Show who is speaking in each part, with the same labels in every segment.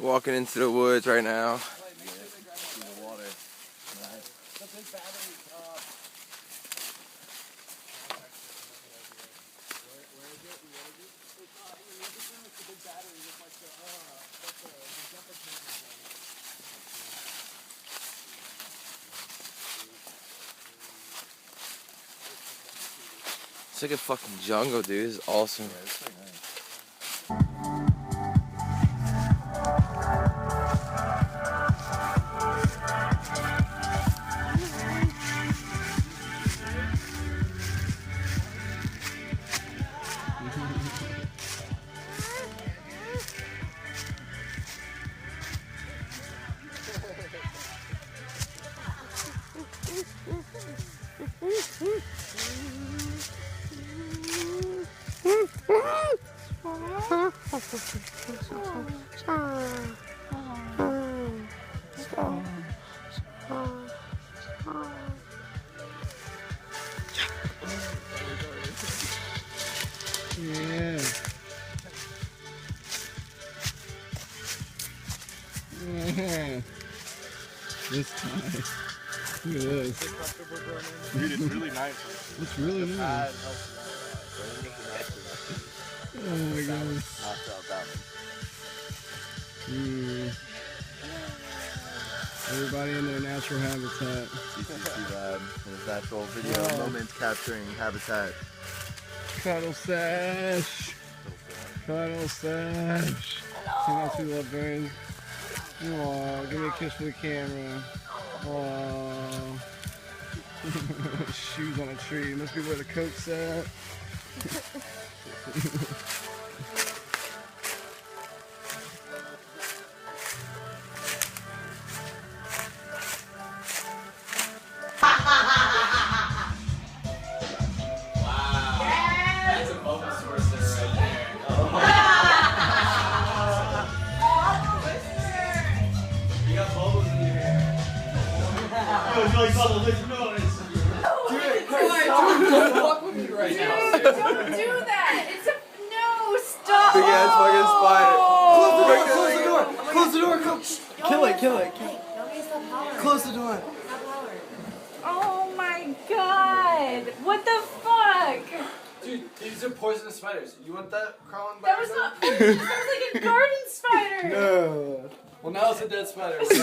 Speaker 1: Walking into the woods right now. It's like a fucking jungle, dude. This is awesome.
Speaker 2: Yeah. Yeah. This time. Look at this.
Speaker 3: Dude, it's really nice.
Speaker 2: It's really nice. Oh my gosh. Everybody in their natural habitat.
Speaker 3: Too bad. His natural video moments capturing habitat.
Speaker 2: Cuddle Sash. Cuddle Sash. How much we love birds. Aww, give me a kiss for the camera. Aww. Shoes on a tree. Must be where the coat's at.
Speaker 4: Don't do that! It's a no! Stop!
Speaker 1: Big ass fucking spider.
Speaker 3: Close the door! Close the door! Kill it! Kill it! Close the door!
Speaker 4: Oh my god! What the fuck?
Speaker 3: Dude, these are poisonous spiders. You want that crawling by
Speaker 4: That was not poisonous. That was like a garden spider.
Speaker 3: No. Well, now it's a dead spider.
Speaker 4: That's so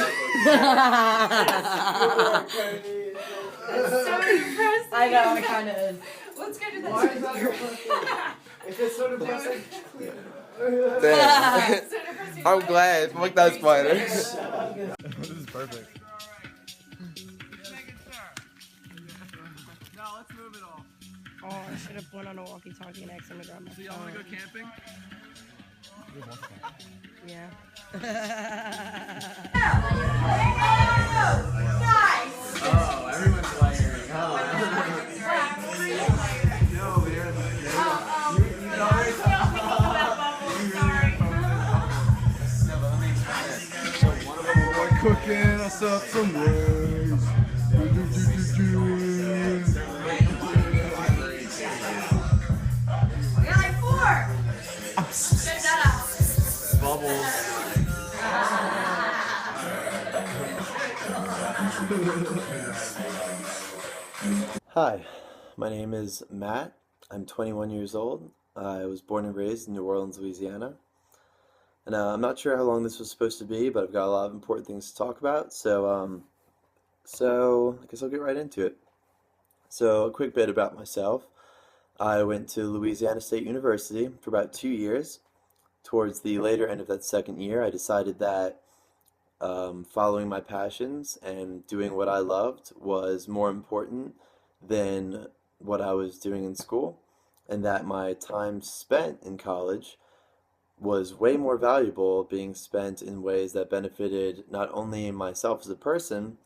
Speaker 4: depressing.
Speaker 5: I know, it kind of is.
Speaker 4: Let's go do that.
Speaker 3: Why is that depressing? If it's so depressing.
Speaker 1: Damn.
Speaker 4: So depressing.
Speaker 1: I'm glad. Fuck that spider.
Speaker 3: This is perfect.
Speaker 6: No, let's move it all.
Speaker 5: Oh, I should have went on a walkie-talkie and accidentally grabbed my phone.
Speaker 6: So y'all want to go camping?
Speaker 5: Yeah.
Speaker 6: Oh, everyone's like,
Speaker 2: Cooking us up some words.
Speaker 3: Bubbles.
Speaker 7: Hi, my name is Matt. I'm 21 years old. I was born and raised in New Orleans, Louisiana. And I'm not sure how long this was supposed to be, but I've got a lot of important things to talk about, so I guess I'll get right into it. So, a quick bit about myself. I went to Louisiana State University for about 2 years. Towards the later end of that second year, I decided that following my passions and doing what I loved was more important than what I was doing in school, and that my time spent in college was way more valuable being spent in ways that benefited not only myself as a person,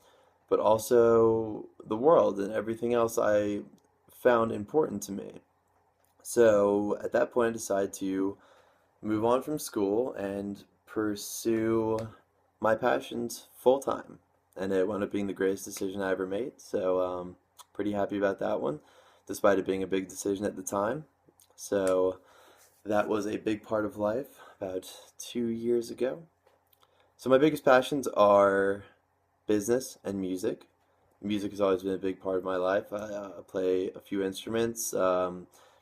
Speaker 7: but also the world and everything else I found important to me. So at that point, I decided to move on from school and pursue my passions full time. And it wound up being the greatest decision I ever made. So pretty happy about that one, despite it being a big decision at the time. So that was a big part of life about 2 years ago. So my biggest passions are business and music. Music has always been a big part of my life. I play a few instruments.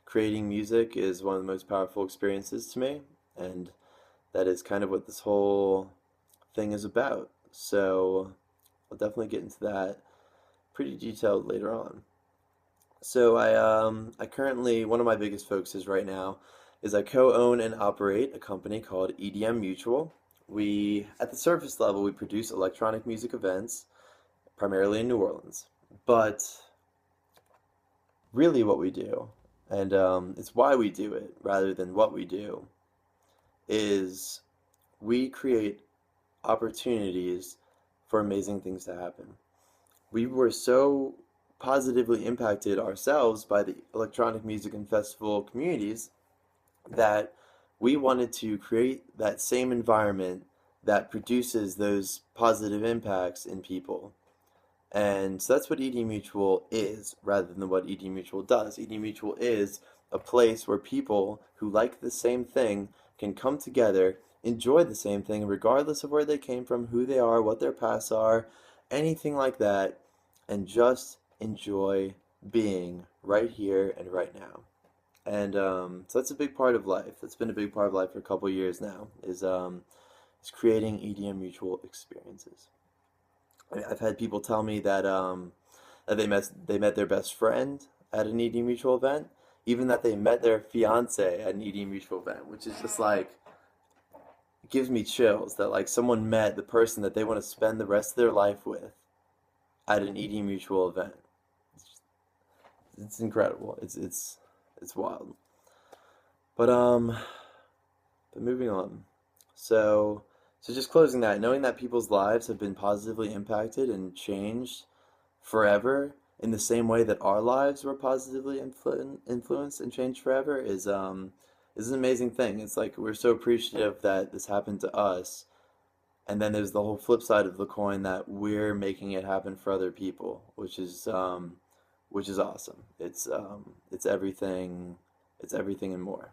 Speaker 7: Creating music is one of the most powerful experiences to me, and that is kind of what this whole thing is about. So I'll definitely get into that pretty detailed later on. So I currently, one of my biggest focuses right now is I co-own and operate a company called EDM Mutual. We, at the surface level, we produce electronic music events, primarily in New Orleans. But really what we do, and it's why we do it rather than what we do, is we create opportunities for amazing things to happen. We were so positively impacted ourselves by the electronic music and festival communities that we wanted to create that same environment that produces those positive impacts in people. And so that's what ED Mutual is, rather than what ED Mutual does. ED Mutual is a place where people who like the same thing can come together, enjoy the same thing, regardless of where they came from, who they are, what their pasts are, anything like that, and just enjoy being right here and right now. And so that's a big part of life. That's been a big part of life for a couple years now, is creating EDM Mutual experiences. I've had people tell me that that they met their best friend at an ED Mutual event, even that they met their fiance at an ED Mutual event, which is just like, it gives me chills that like someone met the person that they want to spend the rest of their life with at an ED Mutual event. It's incredible. It's wild. But moving on. So just closing that, knowing that people's lives have been positively impacted and changed forever in the same way that our lives were positively influenced and changed forever is an amazing thing. It's like we're so appreciative that this happened to us, and then there's the whole flip side of the coin that we're making it happen for other people, which is awesome. It's everything and more.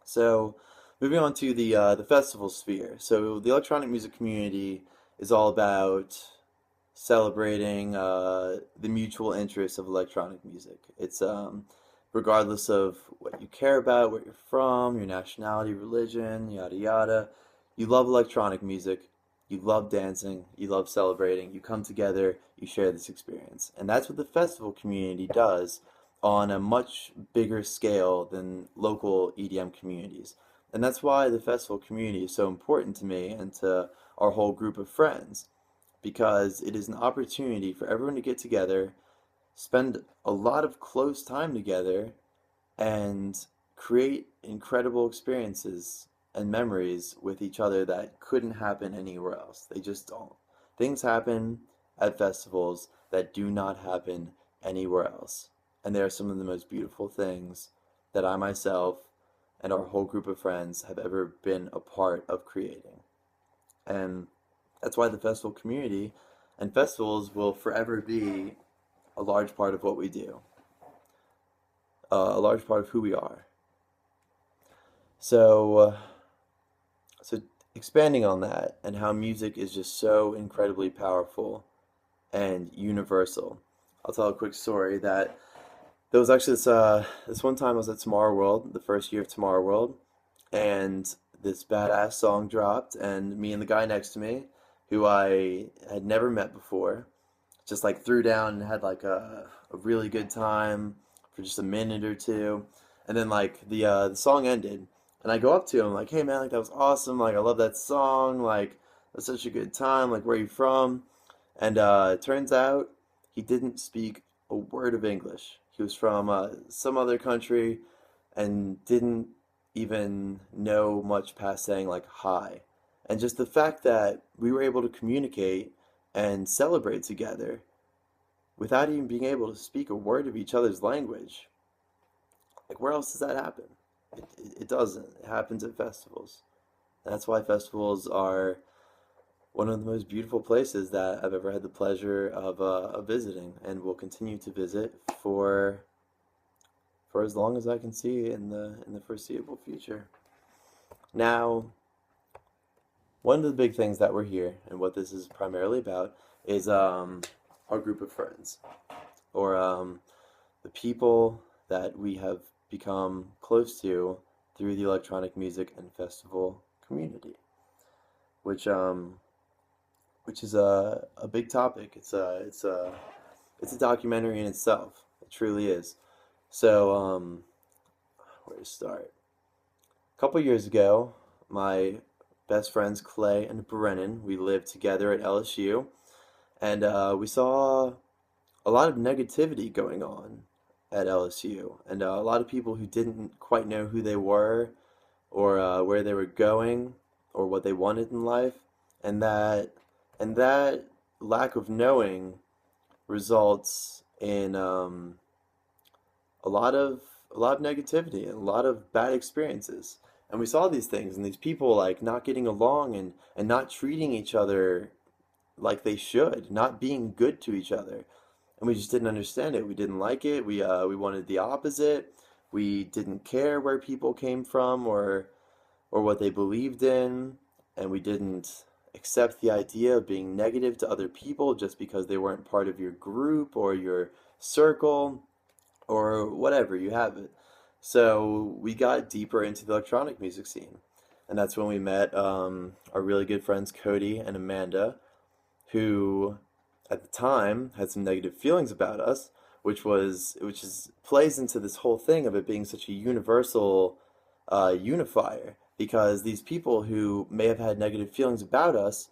Speaker 7: So moving on to the festival sphere. So the electronic music community is all about celebrating the mutual interests of electronic music. It's regardless of what you care about, where you're from, your nationality, religion, yada yada. You love electronic music, you love dancing, you love celebrating, you come together, you share this experience. And that's what the festival community does on a much bigger scale than local EDM communities. And that's why the festival community is so important to me and to our whole group of friends, because it is an opportunity for everyone to get together, spend a lot of close time together, and create incredible experiences and memories with each other that couldn't happen anywhere else. They just don't. Things happen at festivals that do not happen anywhere else. And they are some of the most beautiful things that I myself and our whole group of friends have ever been a part of creating. And that's why the festival community and festivals will forever be a large part of what we do, a large part of who we are. So expanding on that and how music is just so incredibly powerful and universal. I'll tell a quick story that there was actually this one time I was at Tomorrow World, the first year of Tomorrow World, and this badass song dropped, and me and the guy next to me, who I had never met before, just like threw down and had like a really good time for just a minute or two, and then like the song ended, and I go up to him like, hey man, like that was awesome, like I love that song, like that's such a good time, like where are you from? And it turns out he didn't speak a word of English. He was from some other country and didn't even know much past saying like hi. And just the fact that we were able to communicate and celebrate together without even being able to speak a word of each other's language. Like where else does that happen? It doesn't. It happens at festivals. And that's why festivals are one of the most beautiful places that I've ever had the pleasure of visiting, and will continue to visit for as long as I can see in the foreseeable future. Now, one of the big things that we're here and what this is primarily about is our group of friends, or the people that we have become close to through the electronic music and festival community, which is a big topic. It's a documentary in itself. It truly is. So where to start? A couple years ago, my best friends Clay and Brennan, we lived together at LSU, and we saw a lot of negativity going on at LSU, and a lot of people who didn't quite know who they were, or where they were going, or what they wanted in life, and that lack of knowing results in a lot of negativity and a lot of bad experiences. And we saw these things and these people like not getting along and not treating each other like they should, not being good to each other. And we just didn't understand it. We didn't like it. We wanted the opposite. We didn't care where people came from or what they believed in, and we didn't accept the idea of being negative to other people just because they weren't part of your group or your circle or whatever, you have it. So we got deeper into the electronic music scene, and that's when we met our really good friends Cody and Amanda, who at the time had some negative feelings about us, which plays into this whole thing of it being such a universal unifier, because these people who may have had negative feelings about us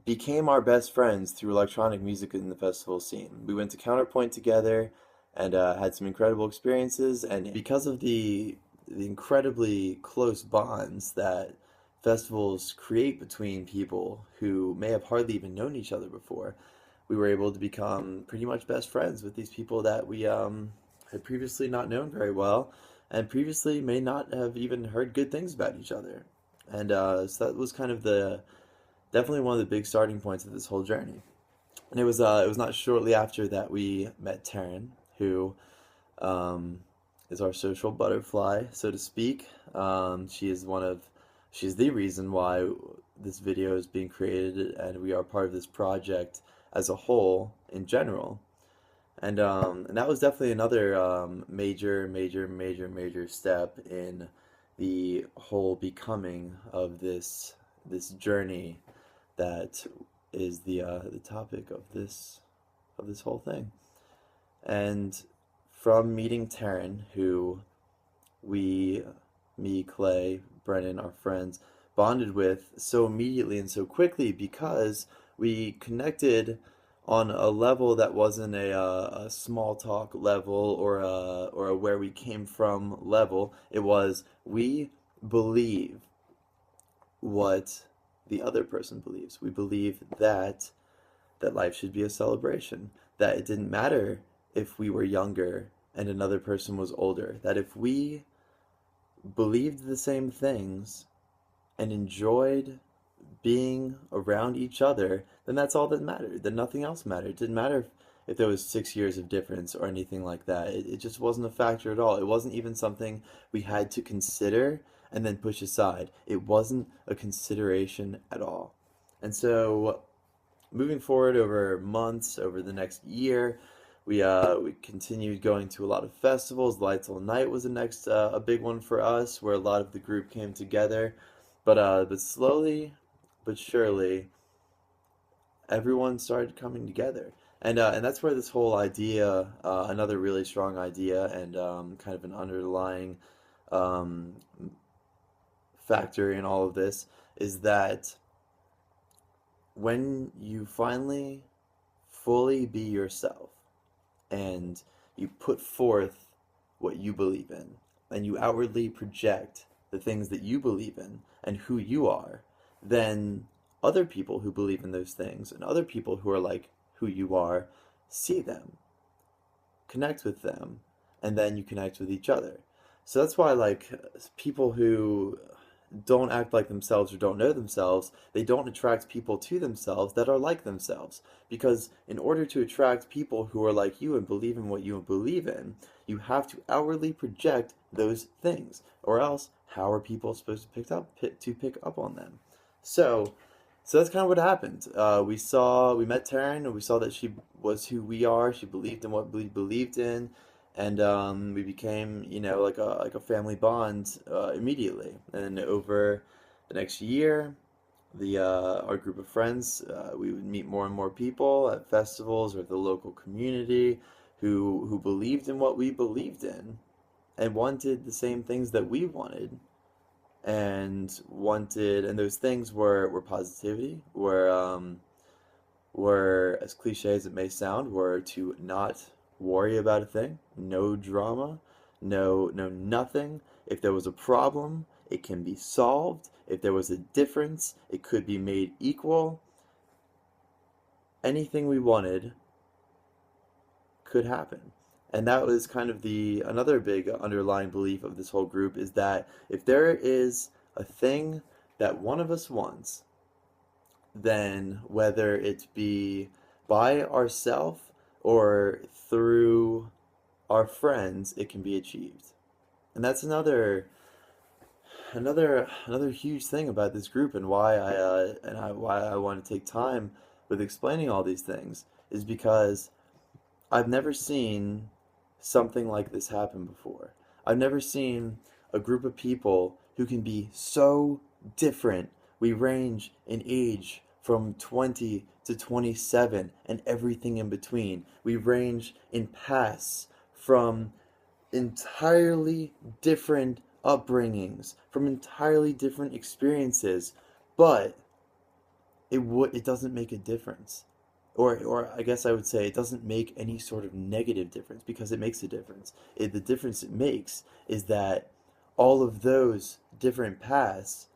Speaker 7: became our best friends through electronic music in the festival scene. We went to Counterpoint together and had some incredible experiences, and because of the incredibly close bonds that festivals create between people who may have hardly even known each other before, we were able to become pretty much best friends with these people that we had previously not known very well, and previously may not have even heard good things about each other. And so that was kind of definitely one of the big starting points of this whole journey. And it was not shortly after that we met Taryn, who is our social butterfly, so to speak. She's the reason why this video is being created, and we are part of this project as a whole in general. And that was definitely another major step in the whole becoming of this journey that is the topic of this whole thing. And from meeting Taryn, who me, Clay, Brennan, our friends, bonded with so immediately and so quickly, because we connected on a level that wasn't a small talk level or a where we came from level. It was, we believe what the other person believes. We believe that life should be a celebration, that it didn't matter if we were younger and another person was older, that if we believed the same things and enjoyed being around each other, then that's all that mattered. Then nothing else mattered. It didn't matter if there was 6 years of difference or anything like that. It just wasn't a factor at all. It wasn't even something we had to consider and then push aside. It wasn't a consideration at all. And so moving forward over months, over the next year, we continued going to a lot of festivals. Lights All Night was the next a big one for us, where a lot of the group came together. But slowly but surely, everyone started coming together, and that's where this whole idea, another really strong idea, and kind of an underlying factor in all of this, is that when you finally fully be yourself and you put forth what you believe in, and you outwardly project the things that you believe in and who you are, then other people who believe in those things and other people who are like who you are see them, connect with them, and then you connect with each other. So that's why, like, people who don't act like themselves or don't know themselves, they don't attract people to themselves that are like themselves. Because in order to attract people who are like you and believe in what you believe in, you have to outwardly project those things, or else how are people supposed to pick up on them? So that's kind of what happened. We met Taryn, and we saw that she was who we are. She believed in what we believed in, and we became, like a family bond immediately. And over the next year, the our group of friends, we would meet more and more people at festivals or the local community who believed in what we believed in and wanted the same things that we wanted and those things were positivity, were as cliche as it may sound, were to not worry about a thing, no drama, no nothing. If there was a problem, it can be solved. If there was a difference, it could be made equal. Anything we wanted could happen. And that was kind of the another big underlying belief of this whole group, is that if there is a thing that one of us wants, then whether it be by ourselves or through our friends, it can be achieved. And that's another huge thing about this group, and why I want to take time with explaining all these things, is because I've never seen something like this happen before. I've never seen a group of people who can be so different. We range in age from 20 to 27 and everything in between. We range in past from entirely different upbringings, from entirely different experiences, but it doesn't make a difference. Or I guess I would say it doesn't make any sort of negative difference, because it makes a difference. The difference it makes is that all of those different paths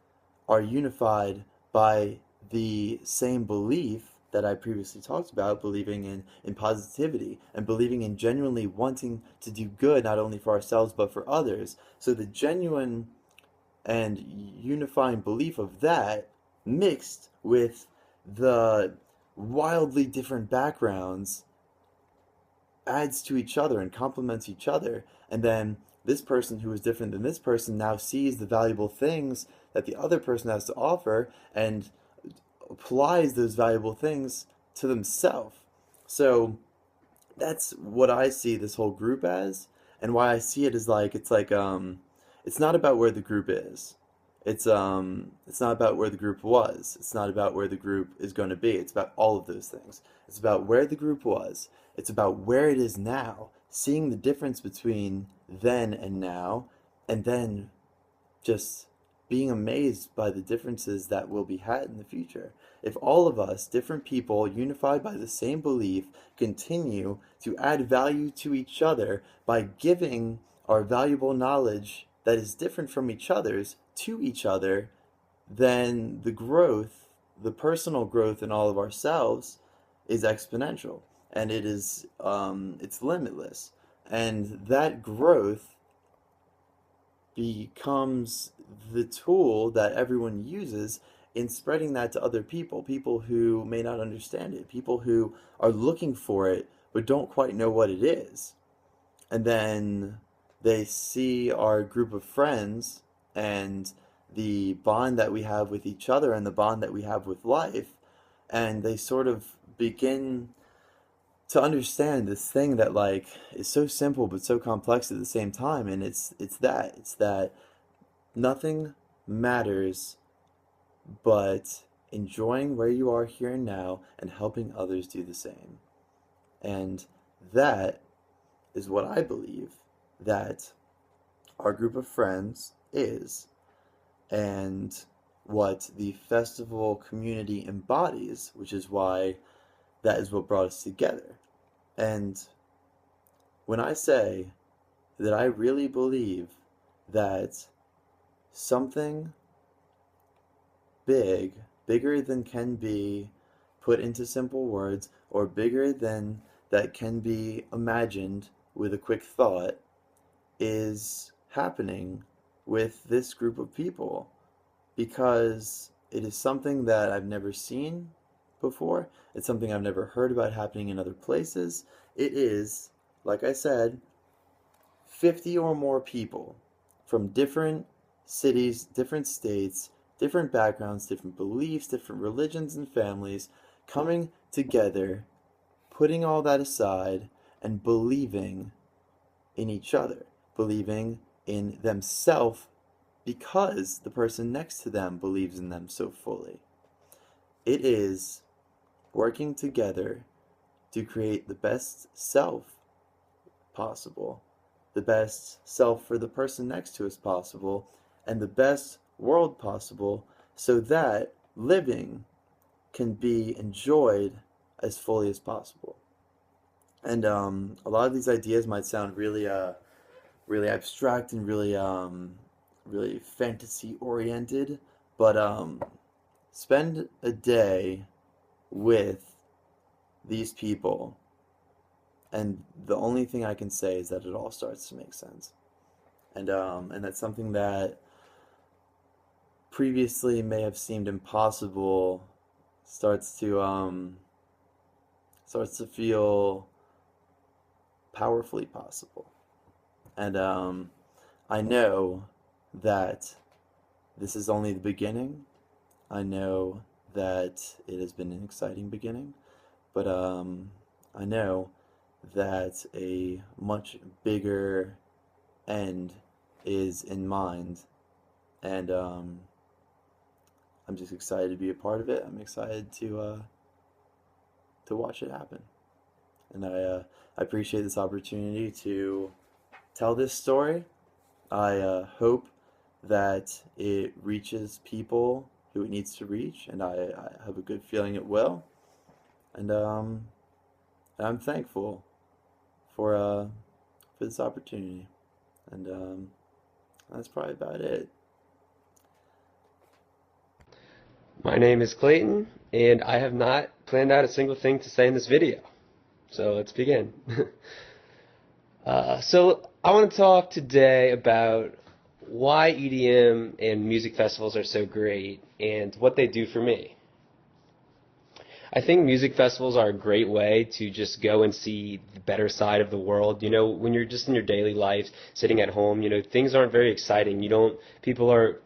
Speaker 7: are unified by the same belief that I previously talked about, believing in positivity and believing in genuinely wanting to do good, not only for ourselves but for others. So the genuine and unifying belief of that, mixed with the wildly different backgrounds, adds to each other and complements each other. And then this person who is different than this person now sees the valuable things that the other person has to offer and applies those valuable things to themselves. So that's what I see this whole group as, and why I see it as it's not about where the group is. It's not about where the group was. It's not about where the group is going to be. It's about all of those things. It's about where the group was. It's about where it is now, seeing the difference between then and now, and then just being amazed by the differences that will be had in the future. If all of us, different people, unified by the same belief, continue to add value to each other by giving our valuable knowledge that is different from each other's to each other, then the growth, the personal growth in all of ourselves, is exponential, and it's limitless. And that growth becomes the tool that everyone uses in spreading that to other people who may not understand it, people who are looking for it but don't quite know what it is. And then they see our group of friends and the bond that we have with each other and the bond that we have with life, and they sort of begin to understand this thing that is so simple but so complex at the same time. And it's that nothing matters but enjoying where you are here and now and helping others do the same. And that is what I believe that our group of friends is, and what the festival community embodies, which is why that is what brought us together. And when I say that I really believe that something bigger than can be put into simple words, or bigger than that can be imagined with a quick thought, is happening with this group of people, because it is something that I've never seen before. It's something I've never heard about happening in other places. It is, like I said, 50 or more people from different cities, different states, different backgrounds, different beliefs, different religions and families coming together, putting all that aside, and believing in each other, believing in themselves because the person next to them believes in them so fully. It is working together to create the best self possible, the best self for the person next to us possible, and the best world possible so that living can be enjoyed as fully as possible. And a lot of these ideas might sound really really abstract and really fantasy oriented, but spend a day with these people, and the only thing I can say is that it all starts to make sense. And that's something that previously may have seemed impossible starts to feel powerfully possible. And I know that this is only the beginning. I know that it has been an exciting beginning, but I know that a much bigger end is in mind, and I'm just excited to be a part of it. I'm excited to watch it happen, and I appreciate this opportunity to tell this story. I hope that it reaches people who it needs to reach, and I have a good feeling it will. And I'm thankful for this opportunity, and that's probably about it.
Speaker 8: My name is Clayton, and I have not planned out a single thing to say in this video. So let's begin. So I want to talk today about why EDM and music festivals are so great and what they do for me. I think music festivals are a great way to just go and see the better side of the world. You know, when you're just in your daily life, sitting at home, you know, things aren't very exciting. People are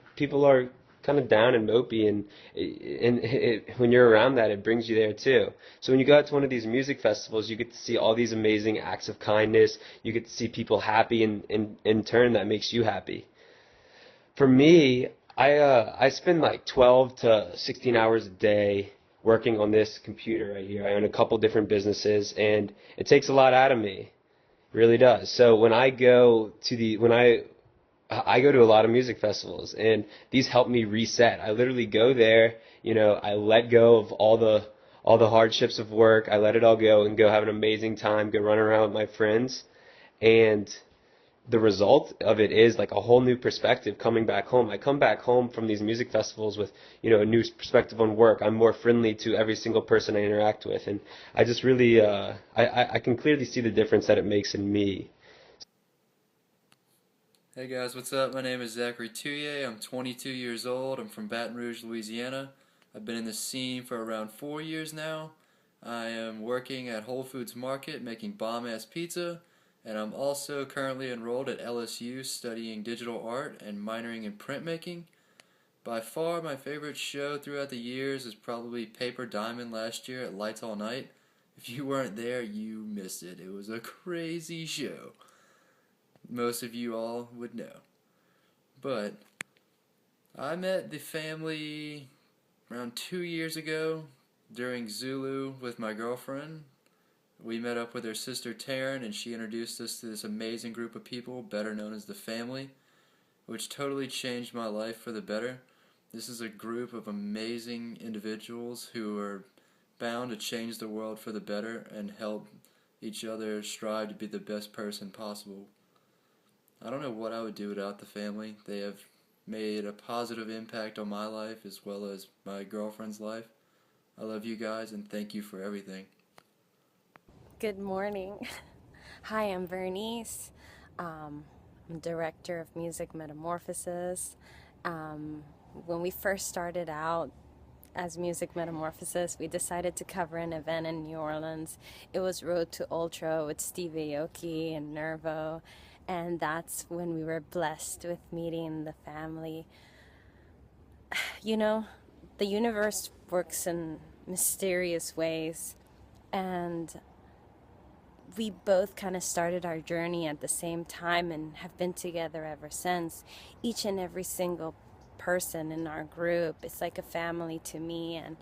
Speaker 8: kind of down and mopey, and when you're around that, it brings you there too. So when you go out to one of these music festivals, you get to see all these amazing acts of kindness. You get to see people happy, and in turn, that makes you happy. For me, I spend like 12 to 16 hours a day working on this computer right here. I own a couple different businesses, and it takes a lot out of me. It really does. So when I go to I go to a lot of music festivals, and these help me reset. I literally go there, you know, I let go of all the hardships of work. I let it all go and go have an amazing time, go run around with my friends. And the result of it is like a whole new perspective coming back home. I come back home from these music festivals with, you know, a new perspective on work. I'm more friendly to every single person I interact with, and I just really, I can clearly see the difference that it makes in me.
Speaker 9: Hey guys, what's up? My name is Zachary Touye. I'm 22 years old. I'm from Baton Rouge, Louisiana. I've been in the scene for around 4 years now. I am working at Whole Foods Market making bomb-ass pizza, and I'm also currently enrolled at LSU studying digital art and minoring in printmaking. By far my favorite show throughout the years is probably Paper Diamond last year at Lights All Night. If you weren't there, you missed it. It was a crazy show. Most of you all would know. But I met the family around 2 years ago during Zulu with my girlfriend. We met up with her sister Taryn, and she introduced us to this amazing group of people, better known as the family, which totally changed my life for the better. This is a group of amazing individuals who are bound to change the world for the better and help each other strive to be the best person possible. I don't know what I would do without the family. They have made a positive impact on my life as well as my girlfriend's life. I love you guys and thank you for everything.
Speaker 10: Good morning. Hi, I'm Bernice. I'm director of Music Metamorphosis. When we first started out as Music Metamorphosis, we decided to cover an event in New Orleans. It was Road to Ultra with Steve Aoki and Nervo. And that's when we were blessed with meeting the family. you know, the universe works in mysterious ways, and we both kind of started our journey at the same time and have been together ever since. Each and every single person in our group, it's like a family to me, and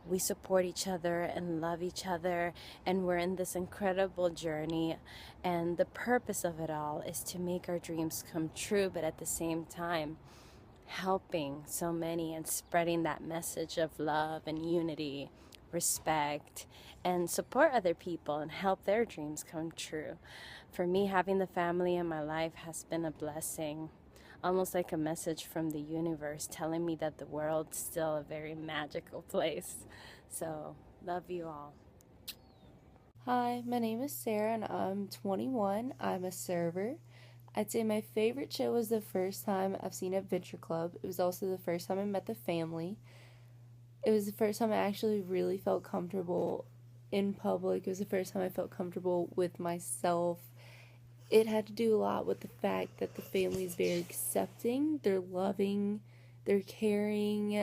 Speaker 10: we support each other and love each other, and we're in this incredible journey. And the purpose of it all is to make our dreams come true, but at the same time helping so many and spreading that message of love and unity, respect, and support other people and help their dreams come true. For me, having the family in my life has been a blessing, almost like a message from the universe telling me that the world's still a very magical place. So, love you all.
Speaker 11: Hi, my name is Sarah and I'm 21. I'm a server. I'd say my favorite show was the first time I've seen Adventure Club. It was also the first time I met the family. It was the first time I actually really felt comfortable in public. It was the first time I felt comfortable with myself. It had to do a lot with the fact that the family is very accepting, they're loving, they're caring,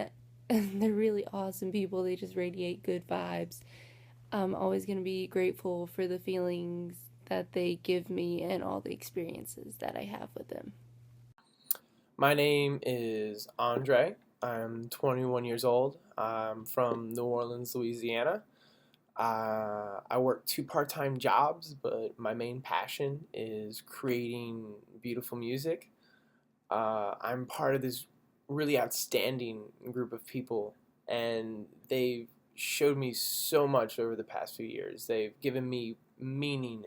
Speaker 11: and they're really awesome people. They just radiate good vibes. I'm always going to be grateful for the feelings that they give me and all the experiences that I have with them.
Speaker 12: My name is Andre. I'm 21 years old. I'm from New Orleans, Louisiana. I work 2 part-time jobs, but my main passion is creating beautiful music. I'm part of this really outstanding group of people, and they've showed me so much over the past few years. They've given me meaning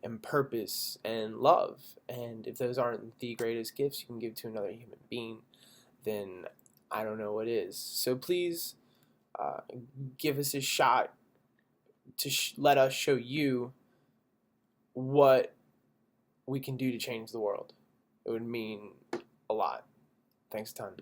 Speaker 12: and purpose and love, and if those aren't the greatest gifts you can give to another human being, then I don't know what is. So please give us a shot to let us show you what we can do to change the world. It would mean a lot. Thanks a ton.